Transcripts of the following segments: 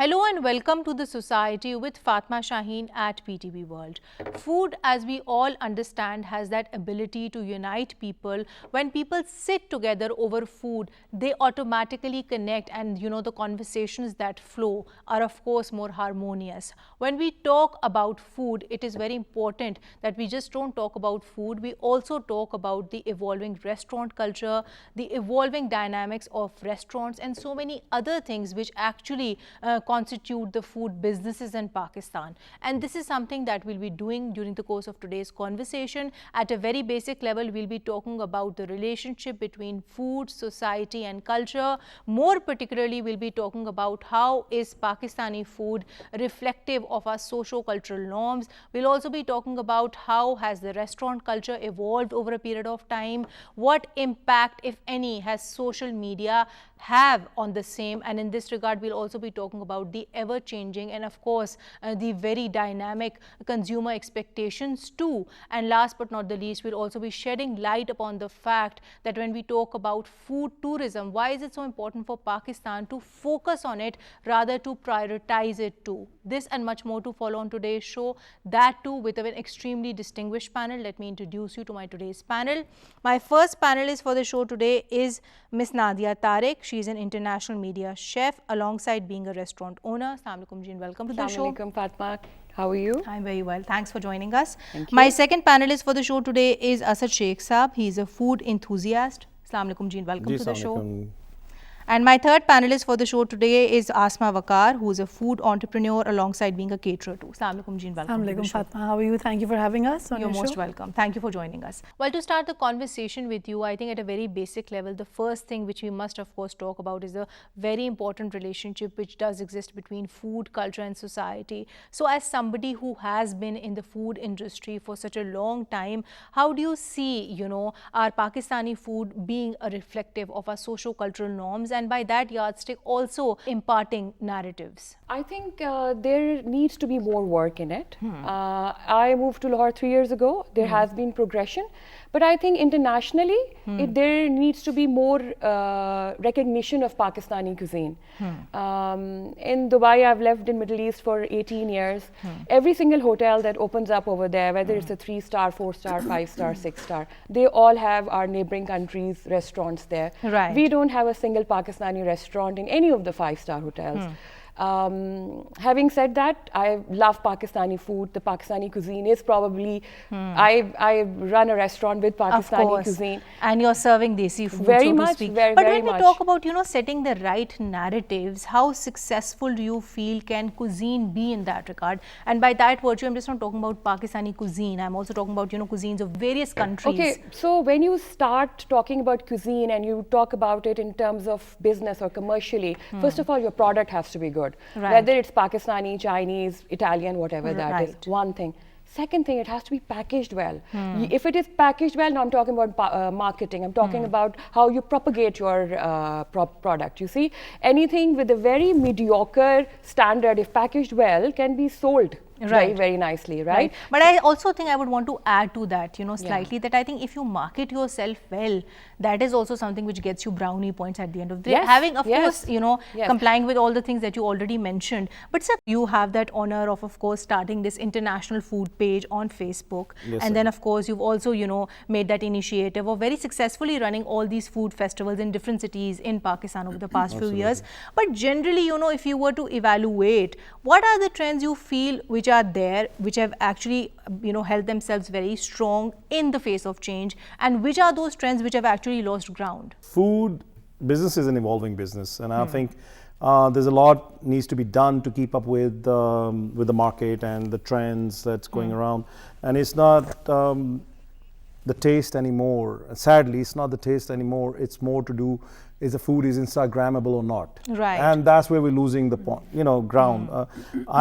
Hello and welcome to The Society with Fatma Shaheen at PTV World. Food, as we all understand, has that ability to unite people. When people sit together over food, they automatically connect, and the conversations that flow are of course more harmonious. When we talk about food, it is very important that we just don't talk about food, we also talk about the evolving restaurant culture, the evolving dynamics of restaurants and so many other things which actually constitute the food businesses in Pakistan. And this is something that we'll be doing during the course of today's conversation. At a very basic level, we'll be talking about the relationship between food, society and culture. More particularly, we'll be talking about how is Pakistani food reflective of our socio-cultural norms. We'll also be talking about how has the restaurant culture evolved over a period of time, what impact, if any, has social media have on the same, and in this regard we'll also be talking about the ever-changing and of course the very dynamic consumer expectations too. And last but not the least, we'll also be shedding light upon the fact that when we talk about food tourism, why is it so important for Pakistan to focus on it rather to prioritize it too. This and much more to follow on today's show, that too with an extremely distinguished panel. Let me introduce you to my today's panel. My first panelist for the show today is Miss Nadia Tariq. She is an international media chef alongside being a restaurant owner. Assalamu alaikum ji, and welcome to the show. Assalamu alaikum Fatma. How are you? I'm very well. Thanks for joining us. Thank you. My second panelist for the show today is Asad Sheikh Saab. He is a food enthusiast. Assalamu alaikum ji, and welcome to the show. And my third panelist for the show today is Asma Waqar, who is a food entrepreneur alongside being a caterer too. Assalamu alaikum ji, and welcome to the show. Fatma. How are you? Thank you for having us on You're your most show. welcome. Thank you for joining us. Well, to start the conversation with you, I think at a very basic level, the first thing which we must of course talk about is the very important relationship which does exist between food, culture and society. So as somebody who has been in the food industry for such a long time, how do you see, our Pakistani food being a reflective of our socio-cultural norms, and by that yardstick also imparting narratives? I think there needs to be more work in it. I moved to Lahore 3 years ago. There has been progression, but I think internationally there needs to be more recognition of Pakistani cuisine. In Dubai, I've lived in Middle East for 18 years. Every single hotel that opens up over there, whether it's a 3-star, 4-star, 5-star, 6-star, they all have our neighboring countries' restaurants there. Right. We don't have a single Pakistani restaurant in any of the 5-star hotels. Having said that, I love Pakistani food. The Pakistani cuisine is probably, I run a restaurant with Pakistani cuisine. And you're serving desi food, Very so much, to speak. very, but very when we much. talk about, setting the right narratives, how successful do you feel can cuisine be in that regard? And by that virtue, I'm just not talking about Pakistani cuisine. I'm also talking about, cuisines of various countries. Okay, so when you start talking about cuisine and you talk about it in terms of business or commercially, first of all, your product has to be good. Right. Whether it's Pakistani, Chinese, Italian, whatever that is, one thing. Second thing, it has to be packaged well. If it is packaged well, now I'm talking about marketing. I'm talking about how you propagate your product. You see, anything with a very mediocre standard, if packaged well, can be sold very, very nicely, right? But I also think I would want to add to that, slightly, that I think if you market yourself well, that is also something which gets you brownie points at the end of the day. Yes, Having, of yes, course, yes. complying with all the things that you already mentioned. But sir, you have that honor of course, starting this international food page on Facebook. Yes, and then, of course, you've also, made that initiative of very successfully running all these food festivals in different cities in Pakistan over the past few years. But generally, if you were to evaluate, what are the trends you feel which are there, which have actually, held themselves very strong in the face of change, and which are those trends which have actually lost ground? Food business is an evolving business, and I think there's a lot needs to be done to keep up with the market and the trends that's going around. And it's not the taste anymore. Sadly, it's not the taste anymore. It's more to do is the food is Instagrammable or not. Right. And that's where we're losing the point, ground.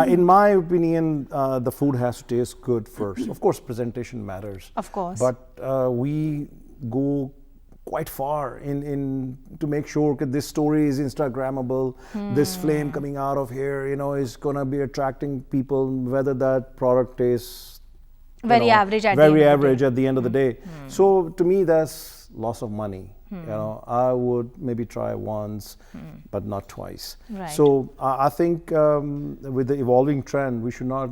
In my opinion, the food has to taste good first. Of course, presentation matters. Of course. But we go quite far in to make sure that this story is Instagrammable. This flame coming out of here, is gonna be attracting people, whether that product tastes very average at very the end average at the end of the day. So to me, that's loss of money. I would maybe try once, but not twice. Right. So I think with the evolving trend, we should not,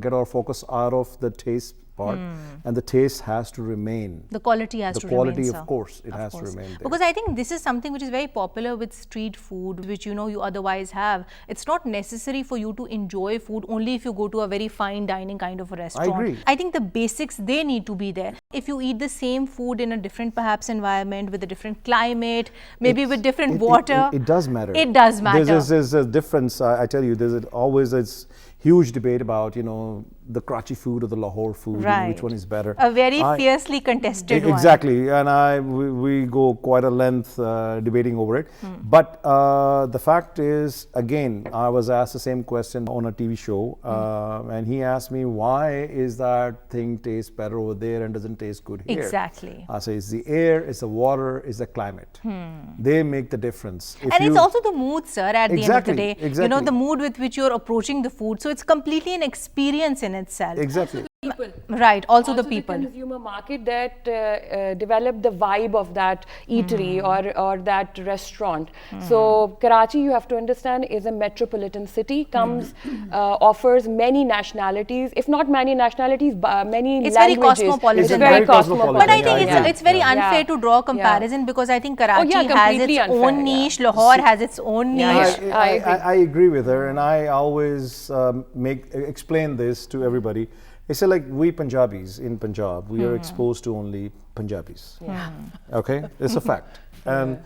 get our focus out of the taste part, and the taste has to remain. The quality has to remain, The quality, sir. of course, it has to remain there. Because I think this is something which is very popular with street food, which you otherwise have. It's not necessary for you to enjoy food only if you go to a very fine dining kind of a restaurant. I agree. I think the basics, they need to be there. If you eat the same food in a different perhaps environment, with a different climate, maybe with different water. It does matter. It does matter. There's a difference. I tell you, there's always this huge debate about, the Karachi food or the Lahore food, which one is better. A very fiercely contested one. Exactly, and we go quite a length debating over it. But the fact is, again, I was asked the same question on a TV show, and he asked me, why is that thing taste better over there and doesn't taste good here? Exactly. I say, it's the air, it's the water, it's the climate. They make the difference. And it's also the mood, sir, at the end of the day. Exactly. The mood with which you're approaching the food. So it's completely an experience in itself. Exactly. People. Right, also the people. The consumer market that develop the vibe of that eatery or that restaurant. So Karachi, you have to understand, is a metropolitan city, offers many nationalities, if not many nationalities, many it's languages. Very cosmopolitan. It's very cosmopolitan. But I think it's very unfair to draw a comparison because I think Karachi has its own niche, Lahore has its own niche. I agree with her, and I always explain this to everybody. It's like we Punjabis in Punjab, we are exposed to only Punjabis. Okay, it's a fact. And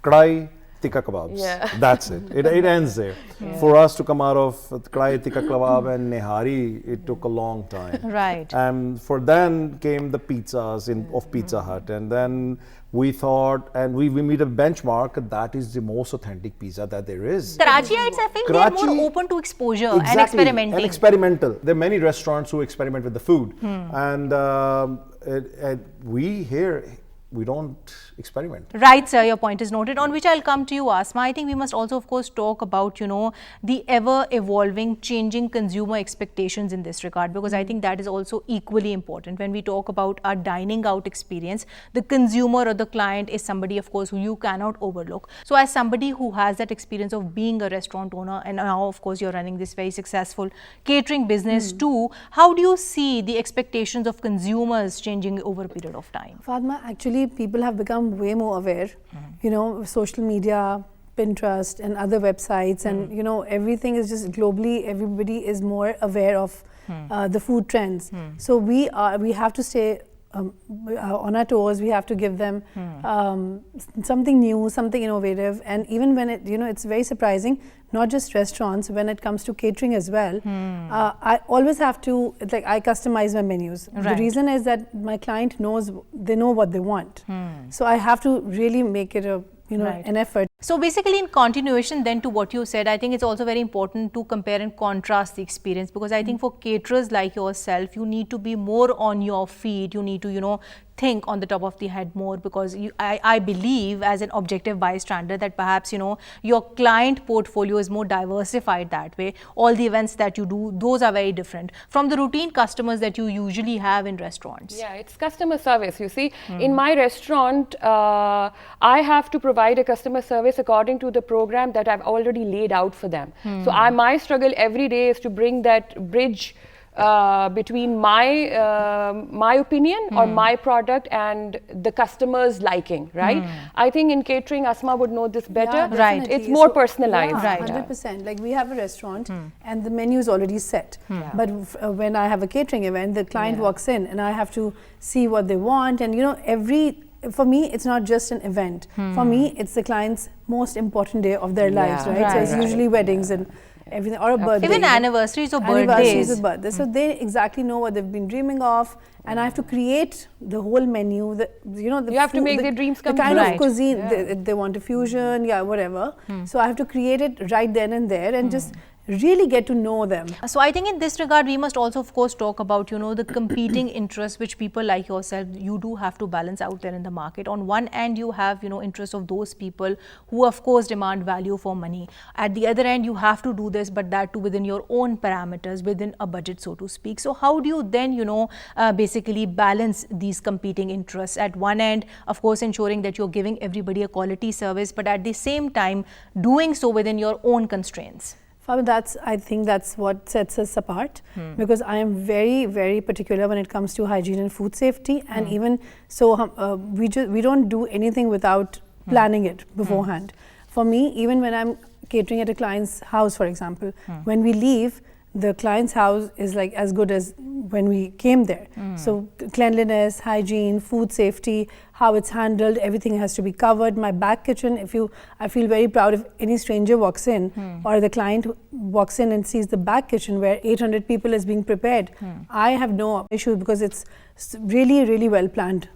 kadai tikka kebabs, that's it. It ends there. For us to come out of kadai tikka kebab and nehari, it took a long time. Right. And for then came the pizzas of Pizza Hut, and then we thought, and we made a benchmark that is the most authentic pizza that there is. Karachiites, I feel, they're more open to exposure and experimenting. And experimental. There are many restaurants who experiment with the food, and we here, we don't experiment. Right, sir, your point is noted, on which I'll come to you, Asma. I think we must also, of course, talk about, the ever-evolving, changing consumer expectations in this regard, because I think that is also equally important. When we talk about our dining out experience, the consumer or the client is somebody, of course, who you cannot overlook. So as somebody who has that experience of being a restaurant owner, and now, of course, you're running this very successful catering business too, how do you see the expectations of consumers changing over a period of time? Fatma, actually, people have become way more aware. Social media, Pinterest and other websites, and everything is just globally, everybody is more aware of the food trends. So we have to stay on our toes. We have to give them something new, something innovative, and even when it's very surprising, not just restaurants, when it comes to catering as well, I always have to, I customize my menus. Right. The reason is that my client knows, they know what they want. So I have to really make it an effort. So basically, in continuation then to what you said, I think it's also very important to compare and contrast the experience, because I think for caterers like yourself, you need to be more on your feet. You need to, think on the top of the head more, because I believe as an objective bystander that perhaps, your client portfolio is more diversified that way. All the events that you do, those are very different from the routine customers that you usually have in restaurants. Yeah, it's customer service. You see, in my restaurant, I have to provide a customer service according to the program that I've already laid out for them. So my struggle every day is to bring that bridge between my opinion or my product and the customer's liking, right? I think in catering, Asma would know this better. Yeah, Right. definitely. It's more So, personalized. Yeah, Right. 100%. Like we have a restaurant and the menu is already set. But when I have a catering event, the client walks in and I have to see what they want. And for me, it's not just an event. For me, it's the client's most important day of their lives, right? So it's usually weddings and everything, or a birthday. Even anniversaries or Anniversaries birthdays. or birthdays. So they exactly know what they've been dreaming of, and I have to create the whole menu. You have to make their dreams come The kind true. of Right. cuisine they want a fusion, whatever. So I have to create it right then and there, and just really get to know them. So I think in this regard, we must also, of course, talk about, the competing interests which people like yourself, you do have to balance out there in the market. On one end, you have, interests of those people who, of course, demand value for money. At the other end, you have to do this, but that too within your own parameters, within a budget, so to speak. So how do you then, basically balance these competing interests? At one end, of course, ensuring that you're giving everybody a quality service, but at the same time, doing so within your own constraints. I think that's what sets us apart, because I am very, very particular when it comes to hygiene and food safety, and even so, we don't do anything without planning it beforehand. For me, even when I'm catering at a client's house, for example, when we leave, the client's house is like as good as when we came there. So cleanliness, hygiene, food safety, how it's handled, everything has to be covered. My back kitchen, I feel very proud if any stranger walks in or the client walks in and sees the back kitchen where 800 people is being prepared. I have no issue because it's really, really well planned.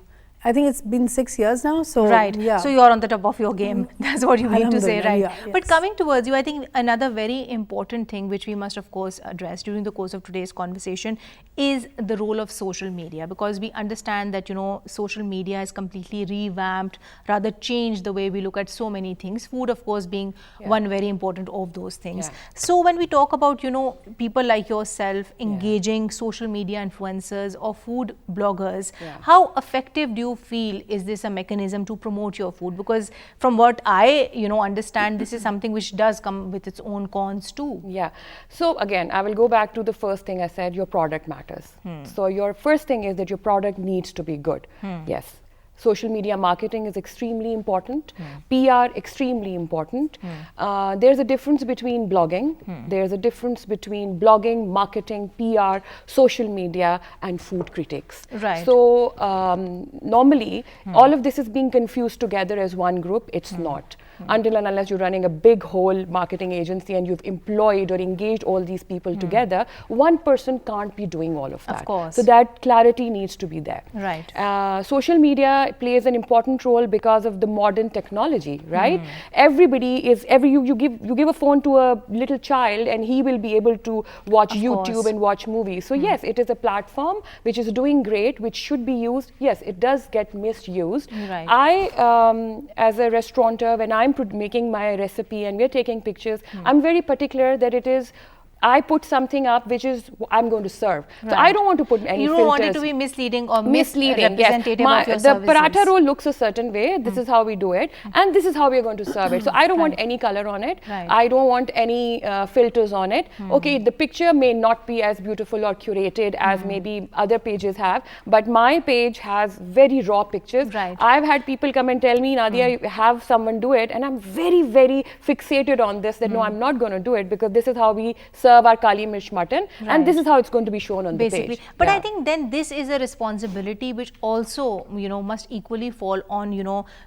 I think it's been 6 years now. So right. Yeah. So you're on the top of your game. That's what you mean to say, right? Yeah, yes. But coming towards you, I think another very important thing which we must, of course, address during the course of today's conversation is the role of social media, because we understand that, social media has completely revamped, rather changed the way we look at so many things. Food, of course, being one very important of those things. Yeah. So when we talk about, people like yourself engaging social media influencers or food bloggers, how effective do you feel is this a mechanism to promote your food? Because from what I understand, this is something which does come with its own cons too. Yeah. So again, I will go back to the first thing I said, your product matters. So your first thing is that your product needs to be good. Yes. Social media marketing is extremely important. PR, extremely important. There's a difference between blogging. There's a difference between blogging, marketing, PR, social media, and food critics. Right. So normally, all of this is being confused together as one group. It's not. Until and unless you're running a big whole marketing agency and you've employed or engaged all these people together, one person can't be doing all of that. Of course. So that clarity needs to be there. Right. Social media plays an important role because of the modern technology, right? Everybody is, you give a phone to a little child and he will be able to watch YouTube and watch movies. So yes, it is a platform which is doing great, which should be used. Yes, it does get misused. Right. I, as a restaurateur, when I'm making my recipe and we're taking pictures, I'm very particular that I put something up which is I'm going to serve. So I don't want to put any filters. You don't want it to be misleading or misrepresentative yes. of your The services. paratha roll looks a certain way. This is how we do it, and this is how we're going to serve it. So I don't want any color on it. Right. I don't want any filters on it. Okay, the picture may not be as beautiful or curated as maybe other pages have, but my page has very raw pictures. Right. I've had people come and tell me, Nadia, have someone do it, and I'm very, very fixated on this. That no, I'm not going to do it because this is how we serve our Kali Mirch mutton, and this is how it's going to be shown on the page. But I think then this is a responsibility which also, must equally fall on,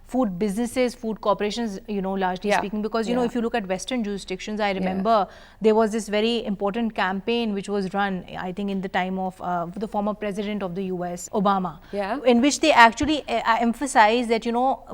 food businesses, food corporations, largely speaking, because, if you look at Western jurisdictions, I remember there was this very important campaign which was run, I think, in the time of the former president of the US, Obama, in which they actually emphasized that,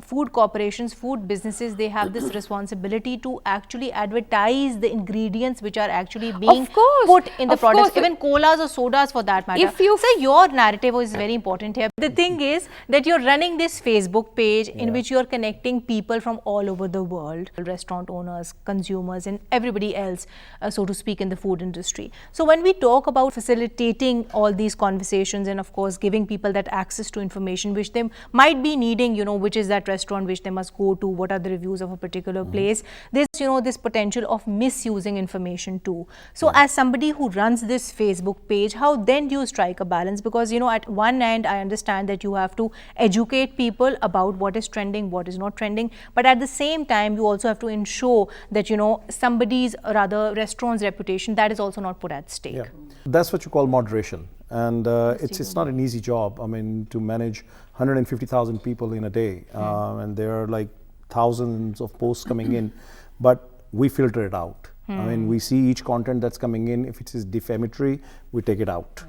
food corporations, food businesses, they have this responsibility to actually advertise the ingredients which are actually being put in the products, even colas or sodas for that matter. So your narrative is very important here. The thing is that you're running this Facebook page in which you're connecting people from all over the world, restaurant owners, consumers, and everybody else, so to speak, in the food industry. So when we talk about facilitating all these conversations and of course giving people that access to information which they might be needing, which is that restaurant which they must go to, what are the reviews of a particular place, there's this potential of misusing information too. So as somebody who runs this Facebook page, how then do you strike a balance? Because at one end I understand that you have to educate people about what is trending, what is not trending, but at the same time you also have to ensure that somebody's, rather restaurant's reputation, that is also not put at stake. That's what you call moderation, and it's not an easy job. I mean, to manage 150,000 people in a day, and there are like thousands of posts coming in, but we filter it out. I mean, we see each content that's coming in. If it is defamatory, we take it out.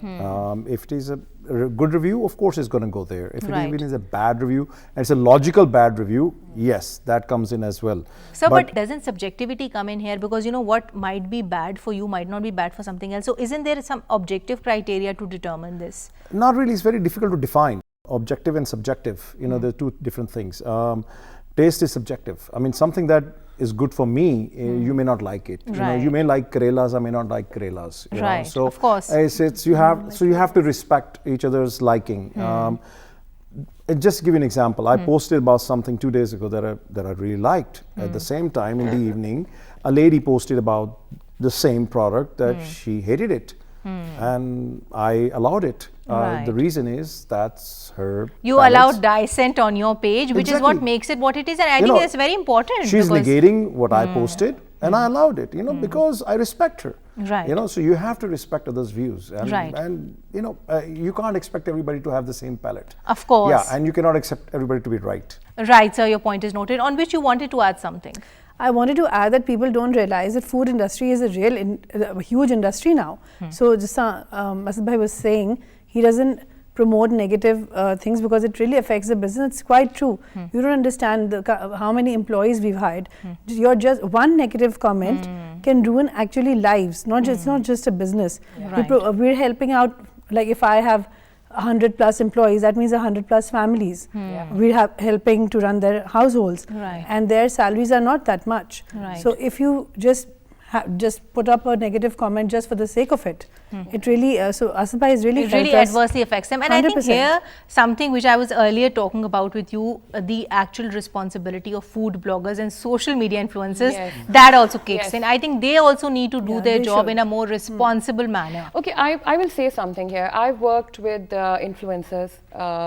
If it is a good review, of course it's going to go there. If it is a bad review, and it's a logical bad review, yes, that comes in as well. So, but doesn't subjectivity come in here? Because you know what might be bad for you might not be bad for something else. So, isn't there some objective criteria to determine this? Not really. It's very difficult to define. Objective and subjective, you know, they're two different things. Taste is subjective. I mean, something that is good for me, you may not like it. You know, you may like Karelas, I may not like Karelas. You know? So of course. You have to respect each other's liking. Just to give you an example, I posted about something 2 days ago that I really liked. At the same time, in the evening, a lady posted about the same product that she hated it. And I allowed it. The reason is that's her. You allowed dissent on your page, which is what makes it what it is, and I think that's very important. She's negating what I posted, and I allowed it, you know, because I respect her. Right. You know, so you have to respect others' views, and, right. and you know, you can't expect everybody to have the same palate. Of course. Yeah, and you cannot expect everybody to be right. Right, sir. Your point is noted. On which you wanted to add something. I wanted to add that people don't realize that food industry is a huge industry now. So just Asad Bhai was saying, he doesn't promote negative things because it really affects the business. It's quite true. You don't understand how many employees we've hired. You're just one negative comment can ruin actually lives. It's not just a business. Right. We're helping out. Like if I have 100+ employees, that means 100+ families. We're helping to run their households, and their salaries are not that much. So if you just put up a negative comment just for the sake of it, it really so Asad Bhai is really adversely affects them. And 100%. I think here something which I was earlier talking about with you, the actual responsibility of food bloggers and social media influencers, that also kicks in. I think they also need to do their job in a more responsible manner. Okay, I will say something here. I've worked with influencers,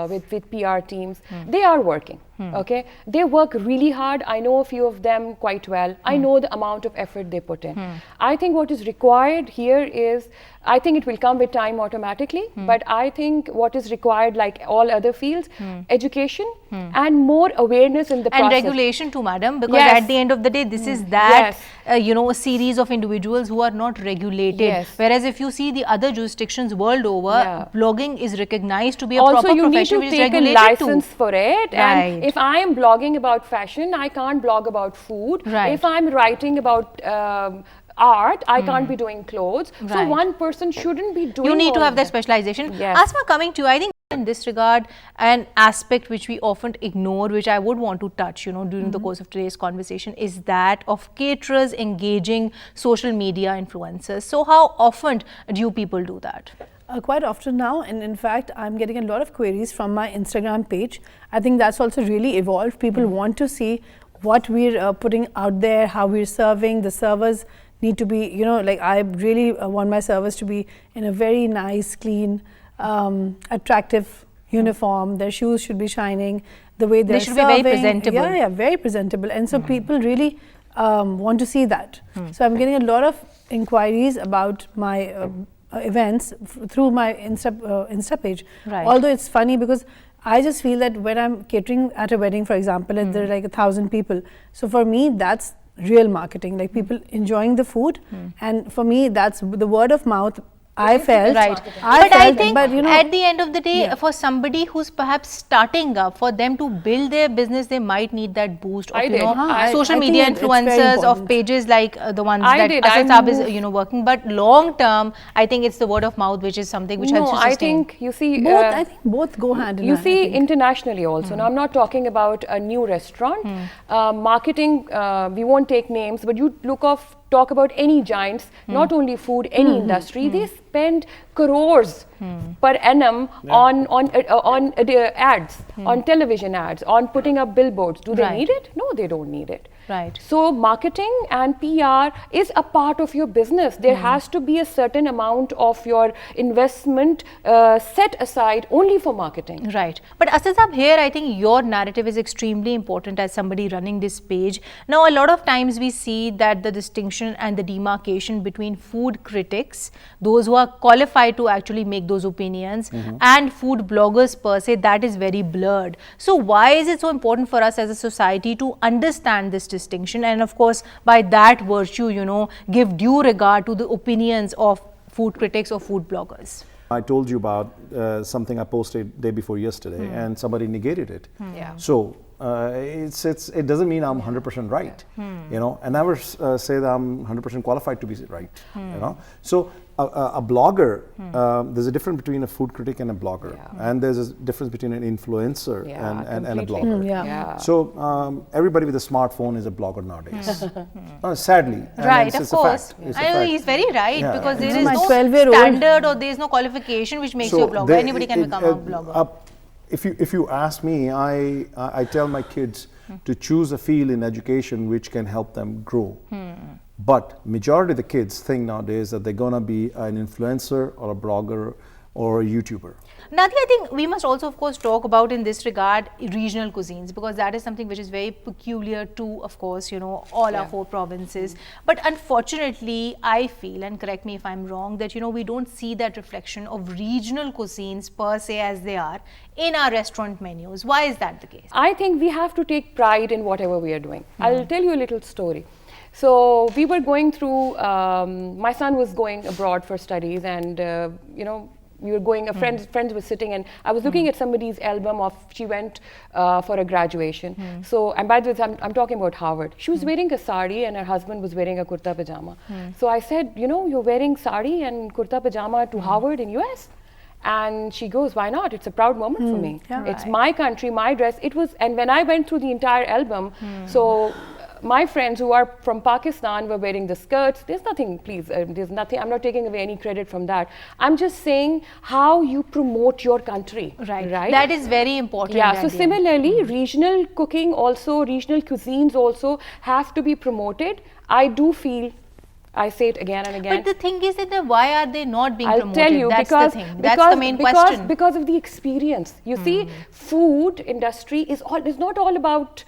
with PR teams. They are working. Okay, they work really hard. I know a few of them quite well. I know the amount of effort they put in. I think what is required here is, I think it will come with time automatically, but I think what is required, like all other fields, education and more awareness in the process. And regulation too, madam, because at the end of the day, this is that, you know, a series of individuals who are not regulated. Whereas if you see the other jurisdictions world over, blogging is recognized to be a proper profession which is regulated too. Also, you need to take a license for it. And if I am blogging about fashion, I can't blog about food. If I'm writing about art, I can't be doing clothes. So one person shouldn't be doing. You need to have that specialization. Asma, coming to you, I think in this regard, an aspect which we often ignore, which I would want to touch, you know, during the course of today's conversation, is that of caterers engaging social media influencers. So how often do you people do that? Quite often now, and in fact I'm getting a lot of queries from my Instagram page. I think that's also really evolved. People want to see what we're putting out there, how we're serving. The servers need to be, you know, like I really want my servers to be in a very nice, clean, attractive uniform. Their shoes should be shining, the way they should be very presentable. Yeah, very presentable. And so people really want to see that. So I'm getting a lot of inquiries about my events through my Insta page. Although it's funny because I just feel that when I'm catering at a wedding, for example, and there are like 1,000 people. So for me, that's real marketing, like people enjoying the food. And for me, that's the word of mouth. I felt I think you know, at the end of the day, for somebody who's perhaps starting up, for them to build their business, they might need that boost of social media influencers, of pages like the ones that Asad Saab is, you know, working. But long term, I think it's the word of mouth which is something which helps you sustain. I think you see both. I think both go hand in hand. You see internationally also. Now I'm not talking about a new restaurant. Marketing, we won't take names, but you talk about any giants, not only food, any industry, they spend crores per annum on ads, on television ads, on putting up billboards. Do they need it? No, they don't need it. So marketing and PR is a part of your business. There has to be a certain amount of your investment set aside only for marketing. But Asad Saab, here I think your narrative is extremely important as somebody running this page. Now a lot of times we see that the distinction and the demarcation between food critics, those who are qualified to actually make those opinions, and food bloggers per se, that is very blurred. So why is it so important for us as a society to understand this distinction, and of course by that virtue, you know, give due regard to the opinions of food critics or food bloggers? I told you about something I posted day before yesterday, and somebody negated it. Yeah. So it doesn't mean I'm 100% right. You know, I never say that I'm 100% qualified to be right. You know, so a blogger, there's a difference between a food critic and a blogger, and there's a difference between an influencer and a completely. blogger. Yeah. So everybody with a smartphone is a blogger nowadays. Sadly, and Right, it's of a course. fact. It's a I know fact. he's very right, Yeah, because there it's is my no 12-year-old standard or there is no qualification which makes you a blogger. there- Anybody can become a blogger. If you ask me, I tell my kids to choose a field in education which can help them grow. But majority of the kids think nowadays that they're gonna be an influencer or a blogger or a YouTuber. Nadia, I think we must also, of course, talk about in this regard regional cuisines, because that is something which is very peculiar to, of course, you know, all our 4 provinces. But unfortunately, I feel, and correct me if I'm wrong, that, you know, we don't see that reflection of regional cuisines per se as they are in our restaurant menus. Why is that the case? I think we have to take pride in whatever we are doing. I'll tell you a little story. So we were going through, my son was going abroad for studies, and you know, we were going, friends were sitting, and I was looking at somebody's album of, she went for a graduation. So, and by the way, I'm talking about Harvard. She was wearing a sari and her husband was wearing a kurta pajama. So I said, you know, you're wearing sari and kurta pajama to Harvard in US? And she goes, why not? It's a proud moment for me. It's my country, my dress. It was, and when I went through the entire album, so my friends who are from Pakistan were wearing the skirts. There's nothing, please, there's nothing, I'm not taking away any credit from that. I'm just saying how you promote your country. Right. Right. That is very important. Yeah, so Nadia. similarly, regional cooking also, regional cuisines also have to be promoted. I do feel, I say it again and again. But the thing is that why are they not being I'll promoted? tell you, That's because the thing. That's the main question. Because of the experience. You see, food industry is not all about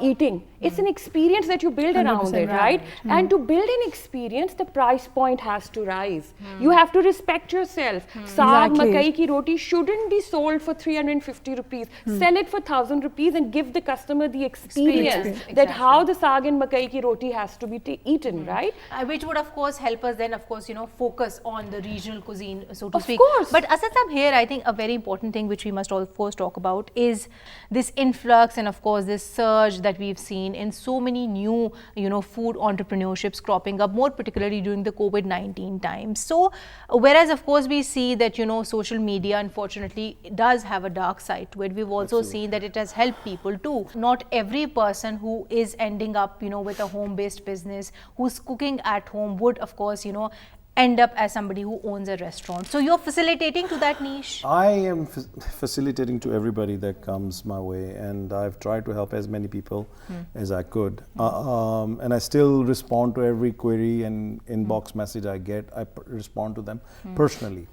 eating. It's an experience that you build around it, right? And to build an experience, the price point has to rise. You have to respect yourself. Saag Exactly. makai ki roti shouldn't be sold for 350 rupees. Sell it for 1,000 rupees and give the customer the experience that how the saag and makai ki roti has to be eaten, right? Which would, of course, help us then, of course, you know, focus on the regional cuisine, so to Of speak. course. But Asad Sahab, here, I think a very important thing which we must, of course, talk about is this influx and, of course, this surge that we've seen in so many new, you know, food entrepreneurships cropping up, more particularly during the COVID-19 times. So, whereas, of course, we see that, you know, social media, unfortunately, does have a dark side to it. We've also seen that it has helped people too. Not every person who is ending up, you know, with a home-based business, who's cooking at home would, of course, you know, end up as somebody who owns a restaurant. So you're facilitating to that niche? I am facilitating to everybody that comes my way, and I've tried to help as many people as I could. And I still respond to every query and inbox message I get. I respond to them personally.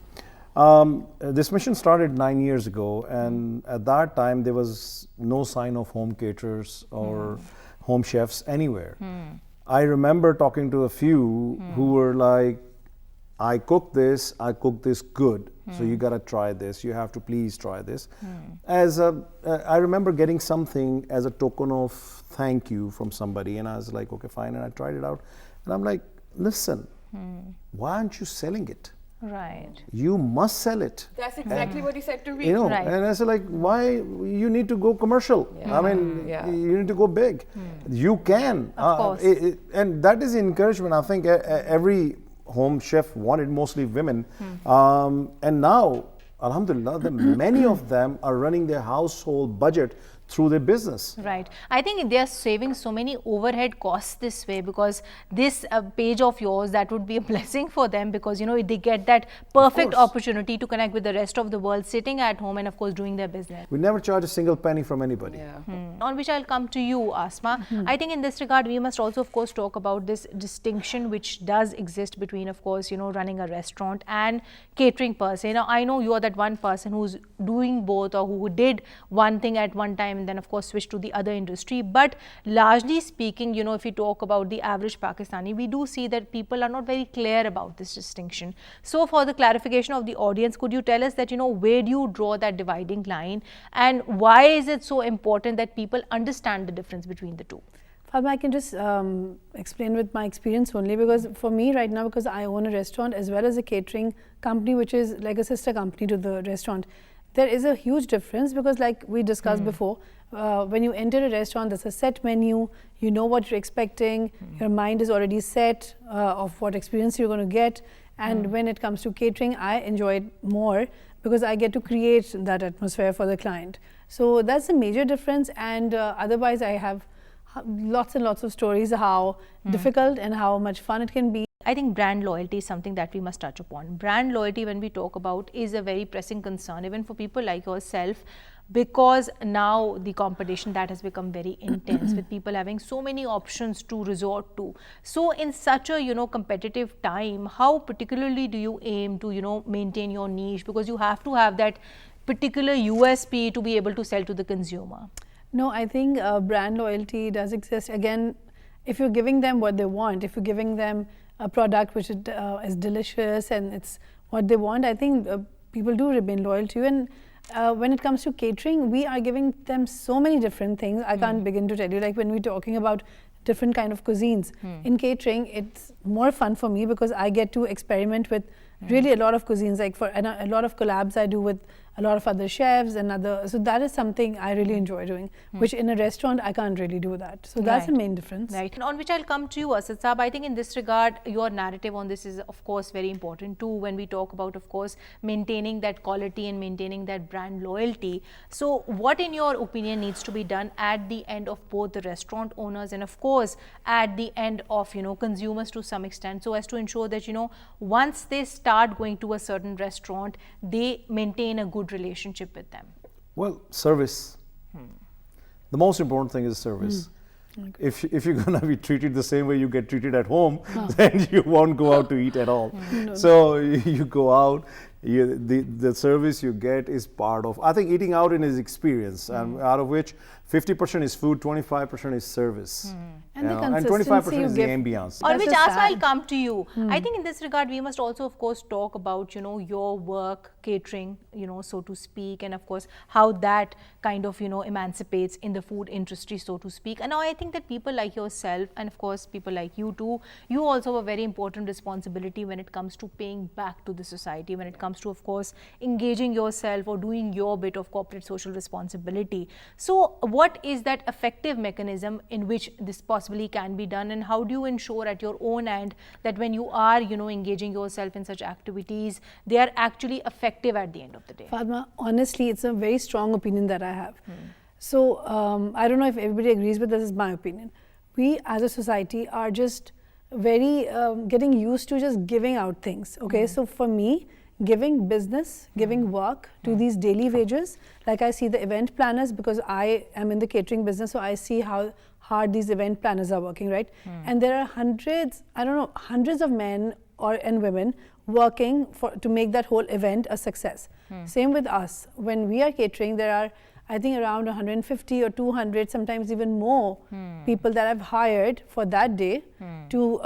This mission started 9 years ago, and at that time there was no sign of home caterers or home chefs anywhere. I remember talking to a few who were like, I cook this good, so you gotta try this, you have to please try this. I remember getting something as a token of thank you from somebody, and I was like, okay, fine, and I tried it out. And I'm like, listen, why aren't you selling it? Right. You must sell it. That's exactly what he said to me. You know, Right. and I said, like, why you need to go commercial? I mean, you need to go big. You can. Of course. And that is encouragement. I think every home chef wanted, mostly women. And now, alhamdulillah, many of them are running their household budget through their business. Right. I think they are saving so many overhead costs this way, because this page of yours, that would be a blessing for them, because, you know, they get that perfect opportunity to connect with the rest of the world, sitting at home and, of course, doing their business. We never charge a single penny from anybody. On which I'll come to you, Asma. I think in this regard, we must also, of course, talk about this distinction which does exist between, of course, you know, running a restaurant and catering per se. Now, I know you are that one person who's doing both, or who did one thing at one time and then, of course, switched to the other industry. But largely speaking, you know, if we talk about the average Pakistani, we do see that people are not very clear about this distinction. So for the clarification of the audience, could you tell us that, you know, where do you draw that dividing line, and why is it so important that people understand the difference between the two? Fatma, I can just explain with my experience only, because for me right now, because I own a restaurant as well as a catering company, which is like a sister company to the restaurant, there is a huge difference, because like we discussed before, when you enter a restaurant, there's a set menu, you know what you're expecting, your mind is already set of what experience you're going to get. And when it comes to catering, I enjoy it more because I get to create that atmosphere for the client. So that's a major difference. And otherwise, I have lots and lots of stories how difficult and how much fun it can be. I think brand loyalty is something that we must touch upon. Brand loyalty, when we talk about, is a very pressing concern even for people like yourself, because now the competition that has become very intense with people having so many options to resort to. So in such a competitive time, how particularly do you aim to maintain your niche, because you have to have that particular USP to be able to sell to the consumer? No, I think brand loyalty does exist. Again, if you're giving them what they want, if you're giving them a product which is delicious and it's what they want, I think people do remain loyal to you. And when it comes to catering, we are giving them so many different things. I can't begin to tell you, like when we're talking about different kind of cuisines. In catering, it's more fun for me because I get to experiment with really a lot of cuisines, like a lot of collabs I do with a lot of other chefs and so that is something I really enjoy doing, which in a restaurant I can't really do that. So that's the main difference. Right. And on which I'll come to you, Asad Saab. I think in this regard, your narrative on this is of course very important too, when we talk about of course maintaining that quality and maintaining that brand loyalty. So what in your opinion needs to be done at the end of both the restaurant owners and of course at the end of consumers to some extent, so as to ensure that once they start going to a certain restaurant, they maintain a good relationship with them? Well, service. The most important thing is service. If you're going to be treated the same way you get treated at home, then you won't go out to eat at all. So you go out, the service you get is part of, I think eating out in his experience, and out of which 50% is food, 25% is service. And the and consistency 25% you is the give. ambience. On That's which so Asma, I'll sad. come to you. I think in this regard, we must also, of course, talk about, your work, catering, so to speak, and of course, how that kind of, emancipates in the food industry, so to speak. And now I think that people like yourself, and of course, people like you too, you also have a very important responsibility when it comes to paying back to the society, when it comes to, of course, engaging yourself or doing your bit of corporate social responsibility. So what is that effective mechanism in which this possibly can be done, and how do you ensure at your own end that when you are engaging yourself in such activities, they are actually effective at the end of the day? Fatma, honestly, it's a very strong opinion that I have. So I don't know if everybody agrees, but this is my opinion. We as a society are just very getting used to just giving out things. Okay, so for me, giving business, giving work to these daily wages, like I see the event planners, because I am in the catering business, so I see how hard these event planners are working, right? And there are hundreds of men and women working to make that whole event a success. Same with us. When we are catering, there are, I think, around 150 or 200, sometimes even more people that I've hired for that day to,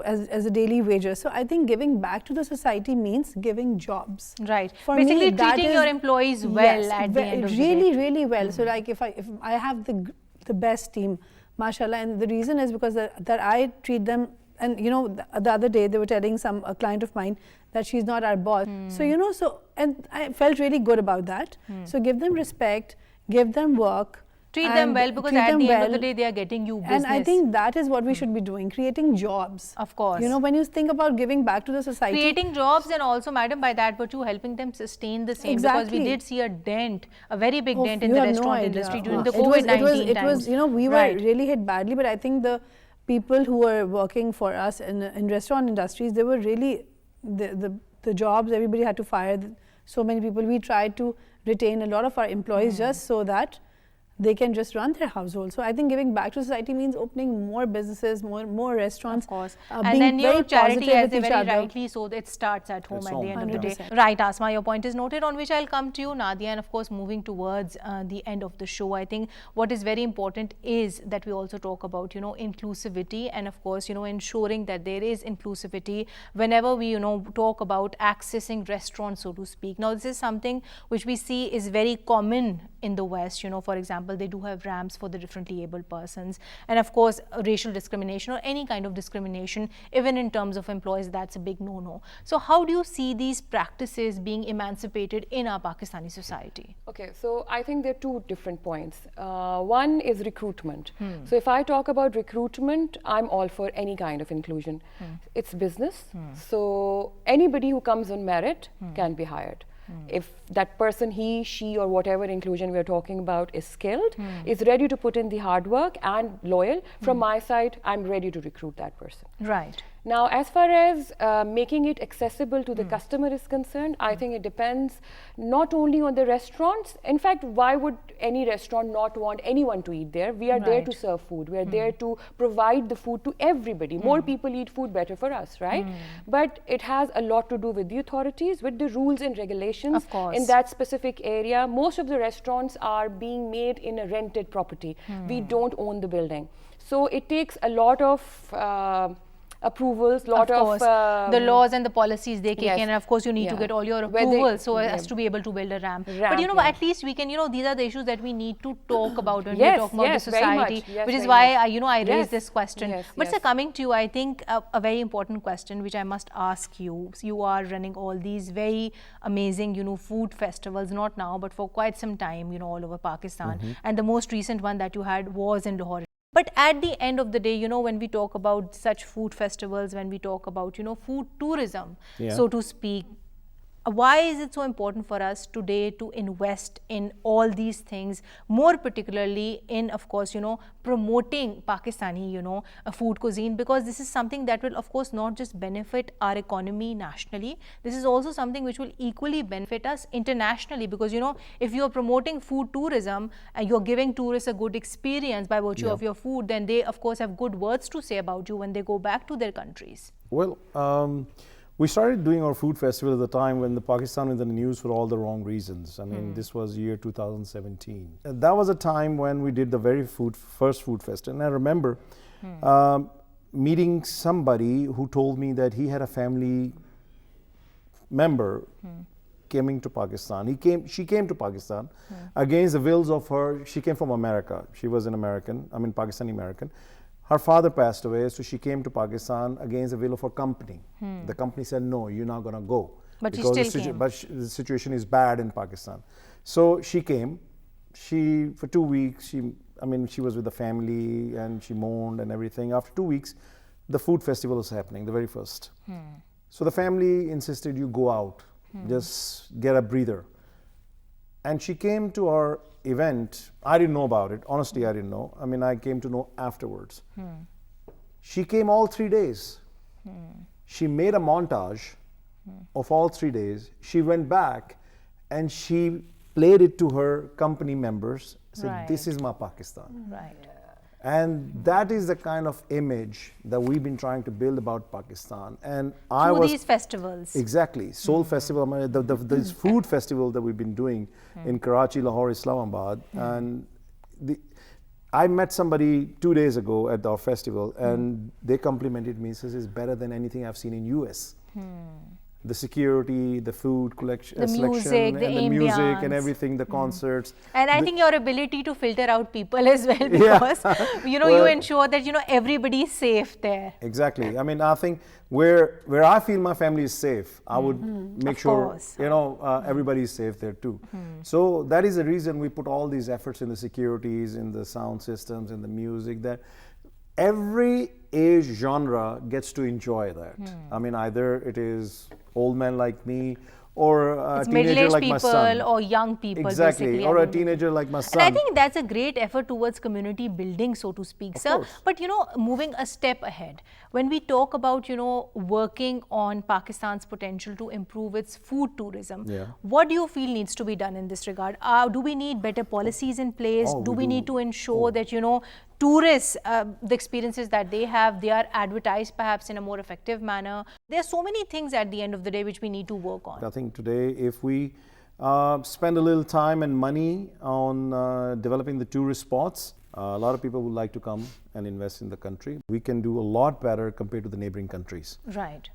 as a daily wager. So I think giving back to the society means giving jobs. Right. For Basically, me, that treating is- your employees well at the end of the day. really, really well. So like if I have the best team, mashallah, and the reason is because that I treat them. And the other day they were telling a client of mine that she's not our boss. So and I felt really good about that. So give them respect, give them work. Treat them and well, because treat at them the end of well. the day, they are getting you business. And I think that is what we should be doing, creating jobs. Of course. When you think about giving back to the society. Creating jobs, and also, madam, by that virtue, helping them sustain the same. Because we Exactly. did see a dent, a very big dent in You the have no restaurant idea. industry during the It was- COVID-19 it was, times. we were Right. really hit badly, but I think the people who were working for us in restaurant industries, they were really, the jobs, everybody had to fire so many people. We tried to retain a lot of our employees just so that they can just run their household. So I think giving back to society means opening more businesses, more restaurants. Of course. being And then your very charity, positive as with they each very other. rightly so, it starts at home It's at the home, end of the day. 100%. Right, Asma, your point is noted, on which I'll come to you, Nadia. And of course, moving towards the end of the show, I think what is very important is that we also talk about, inclusivity, and of course, ensuring that there is inclusivity whenever we, talk about accessing restaurants, so to speak. Now, this is something which we see is very common in the West, for example. example, they do have ramps for the differently abled persons. And of course, racial discrimination or any kind of discrimination, even in terms of employees, that's a big no-no. So how do you see these practices being emancipated in our Pakistani society? Okay, so I think there are two different points. One is recruitment. So if I talk about recruitment, I'm all for any kind of inclusion. It's business. So anybody who comes on merit can be hired. If that person, he, she, or whatever inclusion we're talking about is skilled, is ready to put in the hard work and loyal, from my side, I'm ready to recruit that person. Right. Now, as far as making it accessible to the customer is concerned, I think it depends not only on the restaurants. In fact, why would any restaurant not want anyone to eat there? We are there to serve food. We are there to provide the food to everybody. More people eat food, better for us, right? But it has a lot to do with the authorities, with the rules and regulations. Of course. In that specific area, most of the restaurants are being made in a rented property. We don't own the building. So it takes a lot of approvals, lot of the laws and the policies they kick yes. in, and of course you need to get all your approvals so as to be able to build a ramp. But you know, at least we can, you know, these are the issues that we need to talk about when we talk about the society, which is why I raised this question. But sir, coming to you, I think a very important question which I must ask you. So you are running all these very amazing, you know, food festivals, not now but for quite some time, you know, all over Pakistan, and the most recent one that you had was in Lahore. But at the end of the day, you know, when we talk about such food festivals, when we talk about, you know, food tourism, so to speak, why is it so important for us today to invest in all these things, more particularly in, of course, you know, promoting Pakistani, you know, food cuisine? Because this is something that will, of course, not just benefit our economy nationally. This is also something which will equally benefit us internationally, because, you know, if you're promoting food tourism and you're giving tourists a good experience by virtue of your food, then they, of course, have good words to say about you when they go back to their countries. Well, we started doing our food festival at the time when Pakistan was in the news for all the wrong reasons. I mean, this was year 2017. That was a time when we did the first food festival. And I remember meeting somebody who told me that he had a family member coming to Pakistan. She came to Pakistan against the wills of her. She came from America. She was an American, I mean Pakistani American. Her father passed away, so she came to Pakistan against the will of her company. The company said, no, you're not going to go. But she still came. But the situation is bad in Pakistan. So she came. For 2 weeks, she was with the family and she mourned and everything. After 2 weeks, the food festival was happening, the very first. So the family insisted you go out, just get a breather. And she came to our event. I didn't know about it. Honestly, I didn't know. I mean, I came to know afterwards. She came all 3 days. She made a montage of all 3 days. She went back and she played it to her company members. Said, this is my Pakistan. Right. And that is the kind of image that we've been trying to build about Pakistan. And through these festivals. Exactly. Soul Festival, this food festival that we've been doing in Karachi, Lahore, Islamabad. And I met somebody 2 days ago at our festival and they complimented me, says it's better than anything I've seen in US. The security, the food collection, the selection, music, the music and everything, the concerts. And I think your ability to filter out people as well, because you know, you ensure that, you know, everybody is safe there. Exactly. I mean, I think where I feel my family is safe, I would make sure, you know, everybody is safe there too. So that is the reason we put all these efforts in the securities, in the sound systems, in the music, that every age genre gets to enjoy that. I mean, either it is old men like me, or a teenager like my son. Or young people, exactly, basically. or a teenager like my son. And I think that's a great effort towards community building, so to speak, sir. But, you know, moving a step ahead, when we talk about, you know, working on Pakistan's potential to improve its food tourism, what do you feel needs to be done in this regard? Do we need better policies in place? Do we need to ensure that, you know, tourists, the experiences that they have, they are advertised perhaps in a more effective manner? There are so many things at the end of the day which we need to work on. I think today, if we spend a little time and money on developing the tourist spots, a lot of people would like to come and invest in the country. We can do a lot better compared to the neighboring countries. Right.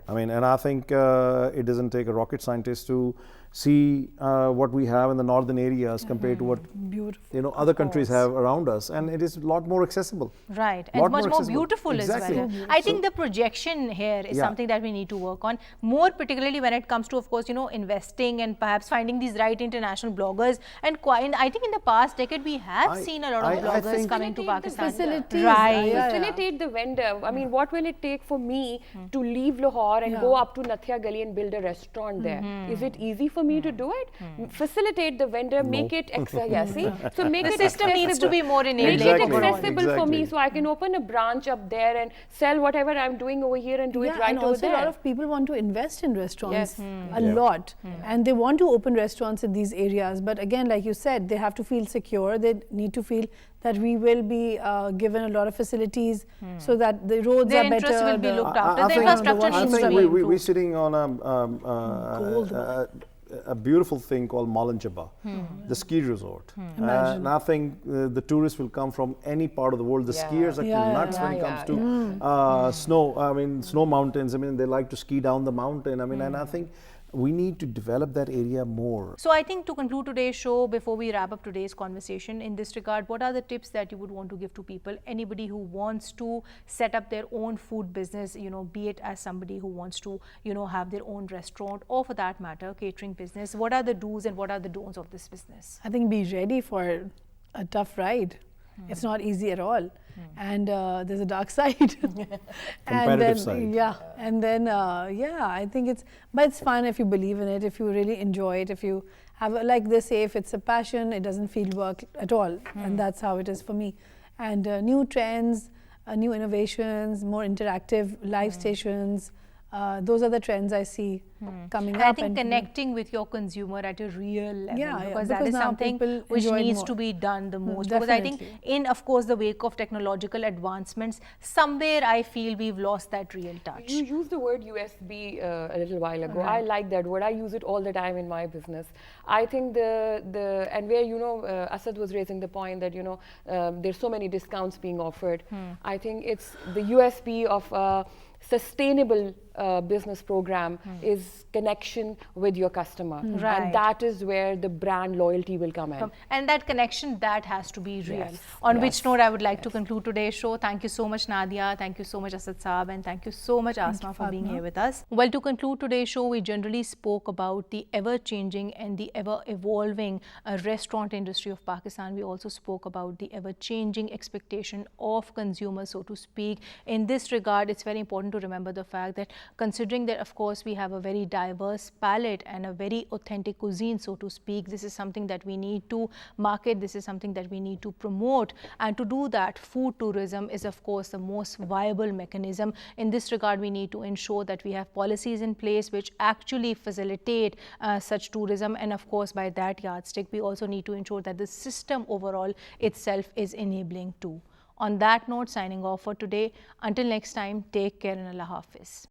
I mean, and I think it doesn't take a rocket scientist to see what we have in the northern areas compared to what Beautiful. other countries have around us, and it is a lot more accessible. Right, and much more accessible. beautiful Exactly. as well. I think the projection here is something that we need to work on, more particularly when it comes to, of course, investing and perhaps finding these right international bloggers. And I think in the past decade we have seen a lot of bloggers think coming to Pakistan. Facilities. Right. Facilitate the vendor. I mean, what will it take for me to leave Lahore and go up to Nathia Gali and build a restaurant there? Is it easy for me to do it? Facilitate the vendor, make it so make The it system needs to be more enabling. Make it Exactly. accessible for me, Exactly. so I can open a branch up there and sell whatever I'm doing over here and do it right and over also there. a lot of people want to invest in restaurants Yes. a lot, and they want to open restaurants in these areas. But again, like you said, they have to feel secure. They need to feel that we will be given a lot of facilities so that the roads Their are better. interests will be looked after. I The think- infrastructure I needs to think be we're improved. sitting on a beautiful thing called Malan Jabba, the ski resort. And I think the tourists will come from any part of the world. The skiers are nuts when it comes to snow. I mean, snow mountains. I mean, they like to ski down the mountain. I mean, and I think we need to develop that area more. So I think to conclude today's show, before we wrap up today's conversation in this regard, what are the tips that you would want to give to people, anybody who wants to set up their own food business, be it as somebody who wants to, have their own restaurant, or for that matter, catering business? What are the do's and what are the don'ts of this business? I think be ready for a tough ride. It's not easy at all, and there's a dark side. Competitive side. Yeah, and then I think but it's fun if you believe in it, if you really enjoy it, if you have like they say, if it's a passion, it doesn't feel work at all, and that's how it is for me. And new trends, new innovations, more interactive live stations. Those are the trends I see coming And I up. think connecting with your consumer at a real level, because that because is now something people which enjoy it needs more. to be done the most. Because I think in, of course, the wake of technological advancements, somewhere I feel we've lost that real touch. You used the word USB a little while ago. I like that word. I use it all the time in my business. I think and where Asad was raising the point that there's so many discounts being offered. I think it's the USB of a sustainable business program is connection with your customer, Right. and that is where the brand loyalty will come in. And that connection, that has to be real. Yes, On which yes, note, I would like to conclude today's show. Thank you so much, Nadia. Thank you so much, Asad Saab. And thank you so much, Asma, for being here with us. Well, to conclude today's show, we generally spoke about the ever-changing and the ever-evolving restaurant industry of Pakistan. We also spoke about the ever-changing expectation of consumers, so to speak. In this regard, it's very important to remember the fact that considering that, of course, we have a very diverse palate and a very authentic cuisine, so to speak, this is something that we need to market, this is something that we need to promote. And to do that, food tourism is, of course, the most viable mechanism. In this regard, we need to ensure that we have policies in place which actually facilitate such tourism. And of course, by that yardstick, we also need to ensure that the system overall itself is enabling too. On that note, signing off for today. Until next time, take care and Allah Hafiz.